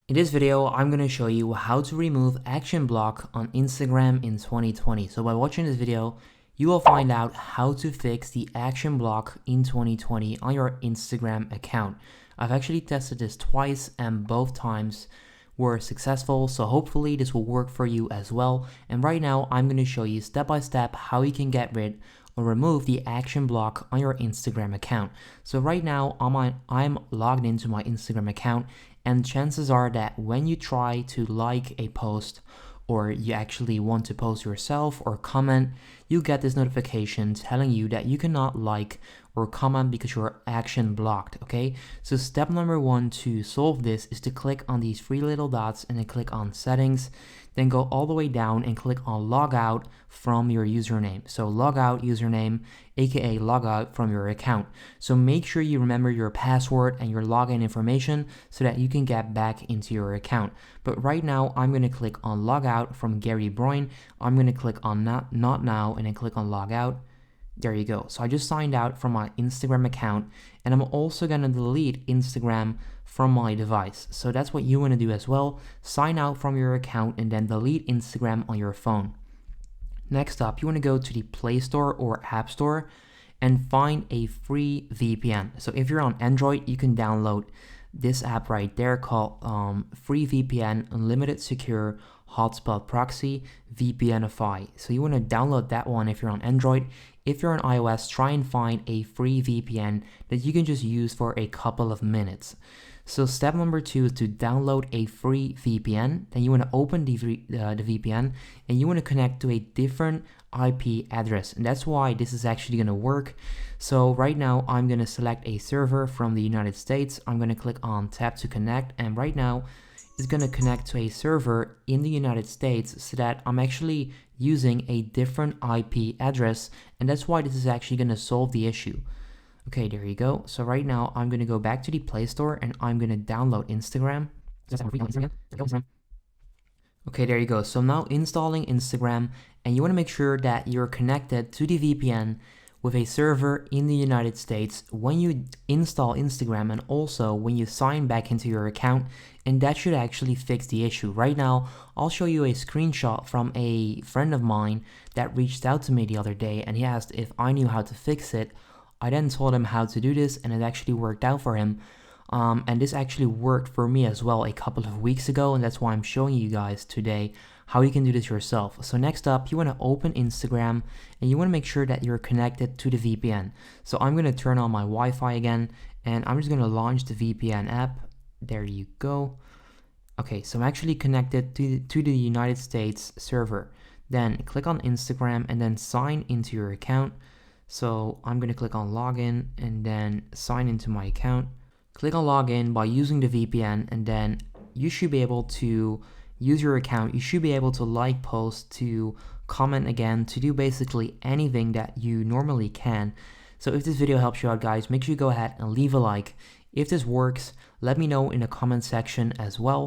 In this video, I'm going to show you how to remove action block on Instagram in 2020. So by watching this video, you will find out how to fix the action block in 2020 on your Instagram account. I've actually tested this twice and both times were successful, so hopefully this will work for you as well. And right now, I'm going to show you step by step how you can get rid or remove the action block on your Instagram account. So right now, I'm logged into my Instagram account, and chances are that when you try to like a post or you actually want to post yourself or comment, you get this notification telling you that you cannot like or comment because you're action blocked, okay? So step number one to solve this is to click on these three little dots and then click on settings, then go all the way down and click on log out from your username. So log out username, aka log out from your account. So make sure you remember your password and your login information so that you can get back into your account. But right now, I'm going to click on log out from Gary Broyne. I'm going to click on not now and then click on log out. There you go. So I just signed out from my Instagram account, and I'm also going to delete Instagram from my device. So that's what you want to do as well. Sign out from your account and then delete Instagram on your phone. Next up, you want to go to the Play Store or App Store and find a free VPN. So if you're on Android, you can download this app right there called Free VPN Unlimited Secure Hotspot Proxy VPNify. So you want to download that one if you're on Android. If you're on iOS, try and find a free VPN that you can just use for a couple of minutes. So step number two is to download a free VPN. Then you want to open the VPN and you want to connect to a different IP address. And that's why this is actually going to work. So right now I'm going to select a server from the United States. I'm going to click on tap to connect, and right now it's going to connect to a server in the United States so that I'm actually using a different IP address, and that's why this is actually going to solve the issue. Okay, there you go. So right now I'm going to go back to the Play Store and I'm going to download Instagram. Okay, there you go. So now installing Instagram, and you want to make sure that you're connected to the VPN with a server in the United States when you install Instagram and also when you sign back into your account, and that should actually fix the issue. Right now, I'll show you a screenshot from a friend of mine that reached out to me the other day, and he asked if I knew how to fix it. I then told him how to do this, and it actually worked out for him. And this actually worked for me as well a couple of weeks ago, and that's why I'm showing you guys today how you can do this yourself. So next up, you want to open Instagram and you want to make sure that you're connected to the VPN. So I'm going to turn on my Wi-Fi again, and I'm just going to launch the VPN app. There you go. Okay, so I'm actually connected to the United States server. Then click on Instagram and then sign into your account. So I'm going to click on login and then sign into my account. Click on login by using the VPN, and then you should be able to use your account. You should be able to like posts, to comment again, to do basically anything that you normally can. So if this video helps you out, guys, make sure you go ahead and leave a like. If this works, let me know in the comment section as well.